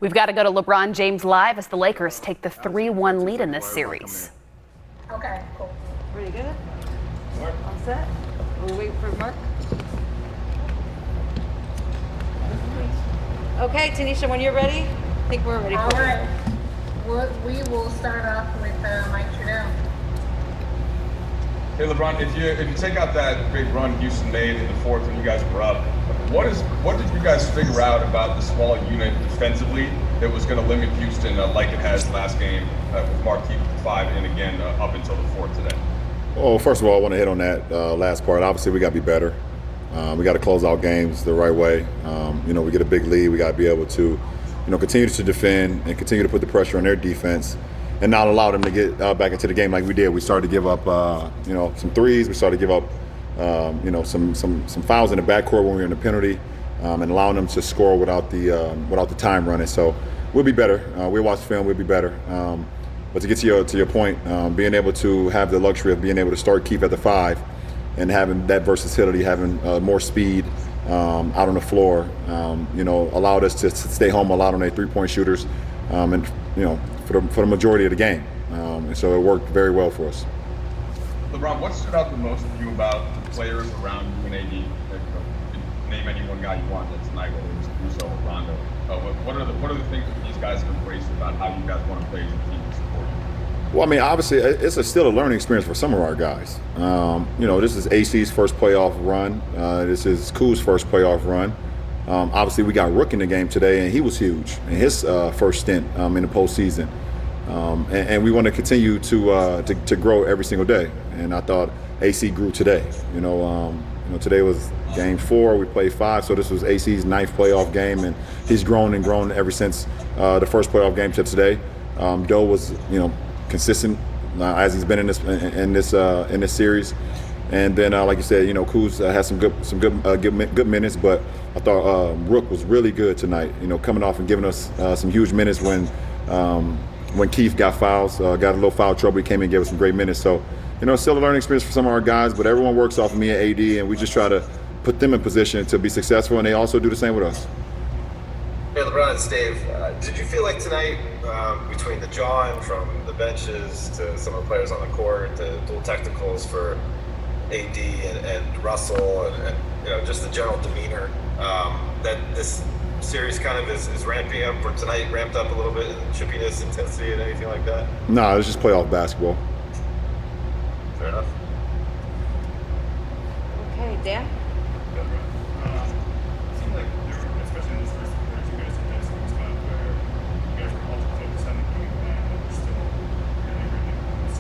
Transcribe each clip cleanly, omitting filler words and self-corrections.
We've got to go to LeBron James live as the Lakers take the 3-1 lead in this series. Okay, cool. Pretty good? All set? We'll wait for Mark. Okay, Tanisha, when you're ready, I think we're ready for All right. We will start off with Mike Trudell. Hey LeBron, if you take out that big run Houston made in the fourth when you guys were up, what did you guys figure out about the small unit defensively that was going to limit Houston like it has last game with Mark keeping the 5 in again up until the fourth today? Well, first of all, I want to hit on that last part. Obviously, we got to be better. We got to close out games the right way. We get a big lead. We got to be able to, continue to defend and continue to put the pressure on their defense and not allow them to get back into the game like we did. We started to give up, some threes. We started to give up, some fouls in the backcourt when we were in the penalty, and allowing them to score without the time running. So we'll be better. We'll watch film. We'll be better. But to get to your point, being able to have the luxury of being able to start Keith at the 5 and having that versatility, having more speed out on the floor, allowed us to stay home a lot on their 3-point shooters, and for the majority of the game. And so it worked very well for us. LeBron, what stood out the most to you about the players around you and AD? Name any one guy you want that's tonight, whether it was Caruso or Rondo. What are the things that these guys have embraced about how you guys want to play as a team to support you? Well, I mean, obviously, it's still a learning experience for some of our guys. This is AC's first playoff run. This is Kuz's first playoff run. Obviously, we got Rook in the game today, and he was huge in his first stint in the postseason. And we want to continue to grow every single day. And I thought AC grew today. Today was game 4. We played 5, so this was AC's 9th playoff game, and he's grown ever since the first playoff game to today. Doe was, consistent as he's been in this series. And then, like you said, Kuz had some good minutes, but I thought Rook was really good tonight. Coming off and giving us some huge minutes when Keith got fouls, got a little foul trouble. He came in and gave us some great minutes. So, it's still a learning experience for some of our guys, but everyone works off of me and AD, and we just try to put them in position to be successful, and they also do the same with us. Hey, LeBron, it's Dave. Did you feel like tonight, between the jawing from the benches to some of the players on the court, to dual technicals for AD and Russell, and just the general demeanor, that this series kind of is ramping up, or tonight ramped up a little bit in chippiness, intensity, and anything like that? No, it was just playoff basketball. Fair enough. Okay, Dan? It seemed like there were, especially in this first quarter, you guys had some spot where you guys were also focused on the game plan, but were still really close.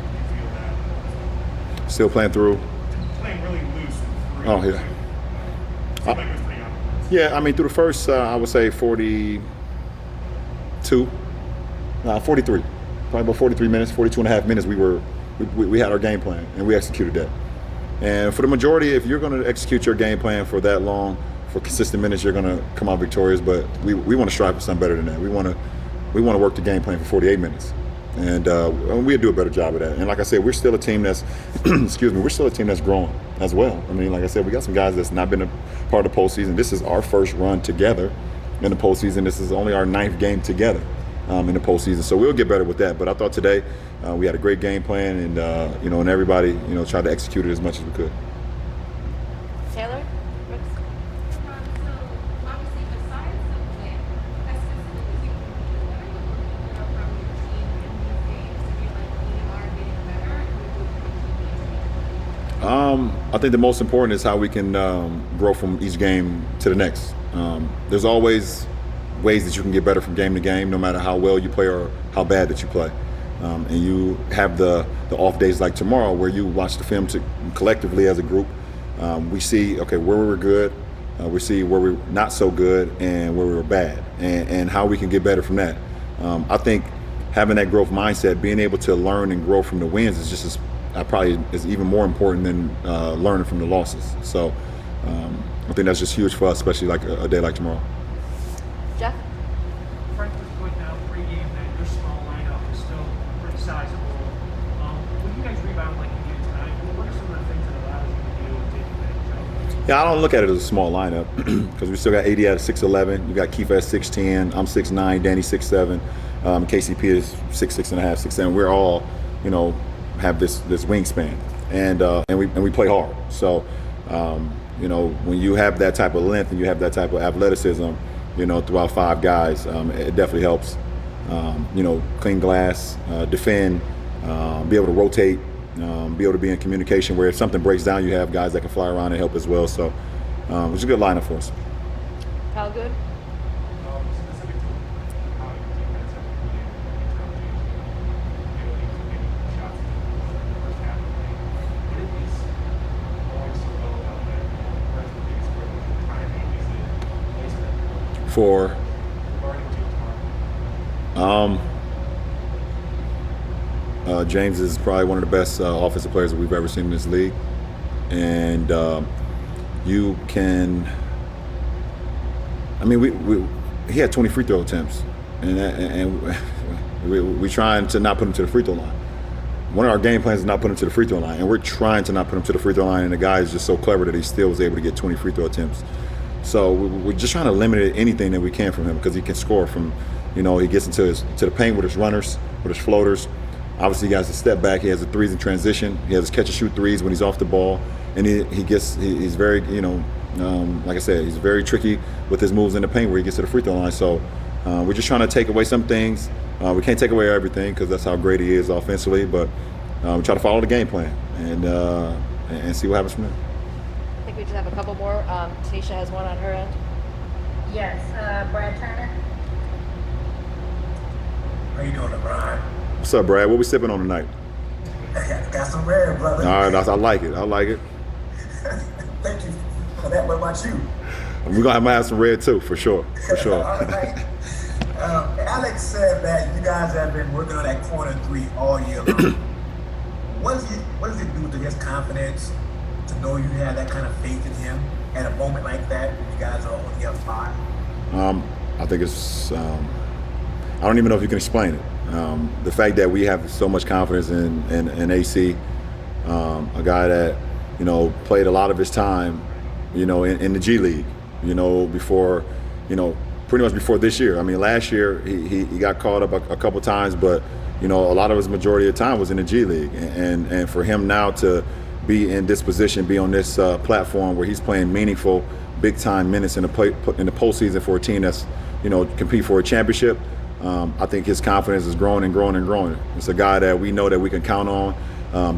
Do you feel that? Still playing through. Playing really loose. Oh, yeah. It seemed like it was pretty obvious. Yeah, I mean, through the first, I would say 43, probably about 43 minutes, 42 and a half minutes, we had our game plan, and we executed that. And for the majority, if you're going to execute your game plan for that long, for consistent minutes, you're going to come out victorious. But we want to strive for something better than that. We want to work the game plan for 48 minutes, and we'll do a better job of that. And like I said, we're still a team that's, we're still a team that's growing as well. I mean, like I said, we got some guys that's not been a part of the postseason. This is our first run together in the postseason. This is only our 9th game together in the postseason. So we'll get better with that. But I thought today we had a great game plan, and and everybody tried to execute it as much as we could. Taylor? Brooks? I think the most important is how we can grow from each game to the next. There's always ways that you can get better from game to game, no matter how well you play or how bad that you play. And you have the off days like tomorrow where you watch the film collectively as a group. We see, where we were good, we see where we're not so good and where we were bad, and how we can get better from that. I think having that growth mindset, being able to learn and grow from the wins is just probably is even more important than learning from the losses. So I think that's just huge for us, especially like a day like tomorrow. Jeff? Frank was pointing out pre-game that your small lineup is still pretty sizable. When you guys rebound like you did tonight, what are some of the things that allows you to do and take advantage of? Yeah, I don't look at it as a small lineup because we still got AD at 6'11". You got Keith at 6'10". I'm 6'9". Danny 6'7". KCP is 6'6" and a half, 6'7". We're all, have this wingspan, and we play hard. So, when you have that type of length and you have that type of athleticism, throughout 5 guys, it definitely helps. Clean glass, defend, be able to rotate. Be able to be in communication where if something breaks down, you have guys that can fly around and help as well. So it's a good lineup for us. How good? Specific to how your defense have really ability to make shots in the first half of the game. What is this going so well about that? Where's the biggest where the timing is it place that For regarding James Harden? James is probably one of the best offensive players that we've ever seen in this league, and you can. I mean, he had 20 free throw attempts, and we're trying to not put him to the free throw line. One of our game plans is not put him to the free throw line, and we're trying to not put him to the free throw line. And the guy is just so clever that he still was able to get 20 free throw attempts. So we're just trying to limit anything that we can from him because he can score from. He gets to the paint with his runners, with his floaters. Obviously, he has a step back. He has the threes in transition. He has his catch and shoot threes when he's off the ball, and he's very like I said, he's very tricky with his moves in the paint where he gets to the free throw line. So we're just trying to take away some things. We can't take away everything because that's how great he is offensively, but we try to follow the game plan and see what happens from there. I think we just have a couple more. Tanisha has one on her end. Yes, Brad Turner. How you doing, LeBron? What's up, Brad? What we sipping on tonight? Got some red, brother. All right, I like it. I like it. Thank you for that. What about you? We're gonna have some red too, for sure. For sure. All right. Alex said that you guys have been working on that corner 3 all year long. What does it do to his confidence to know you have that kind of faith in him at a moment like that when you guys are on the other side? I think it's. I don't even know if you can explain it. The fact that we have so much confidence in AC, a guy that played a lot of his time, in the G League, before, pretty much before this year. I mean, last year he got caught up a couple times, but a lot of his majority of the time was in the G League, and for him now to be in this position, be on this platform where he's playing meaningful, big time minutes in the postseason for a team that's compete for a championship. I think his confidence is growing and growing and growing. It's a guy that we know that we can count on,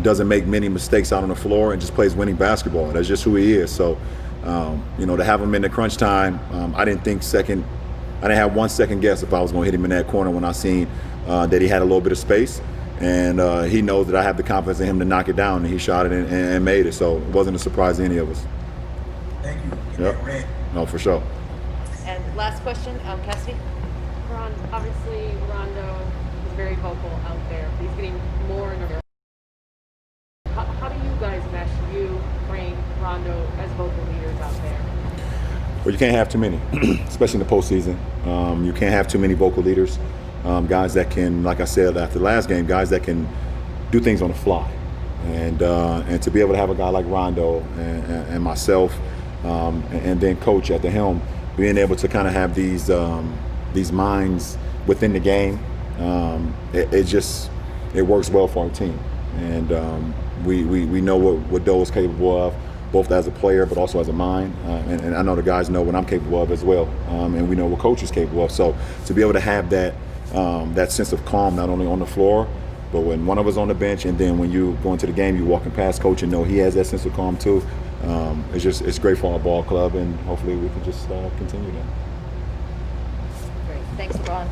doesn't make many mistakes out on the floor, and just plays winning basketball. That's just who he is. So, to have him in the crunch time, I didn't have 1 second guess if I was going to hit him in that corner when I seen that he had a little bit of space. And he knows that I have the confidence in him to knock it down, and he shot it and made it. So it wasn't a surprise to any of us. Thank you. Yep. No, for sure. And last question, Cassidy. Ron, obviously Rondo is very vocal out there. He's getting more and more. How do you guys mesh you, Frank, Rondo as vocal leaders out there? Well, you can't have too many, especially in the postseason. You can't have too many vocal leaders. Guys that can, like I said after the last game, guys that can do things on the fly. And to be able to have a guy like Rondo and myself and then coach at the helm, being able to kind of have these minds within the game, it works well for our team. And we know what Doe is capable of, both as a player but also as a mind. And I know the guys know what I'm capable of as well. And we know what coach is capable of. So to be able to have that sense of calm, not only on the floor, but when one of us on the bench, and then when you go into the game, you walking past coach and know he has that sense of calm too. It's great for our ball club, and hopefully we can just continue that. Great. Thanks, LeBron.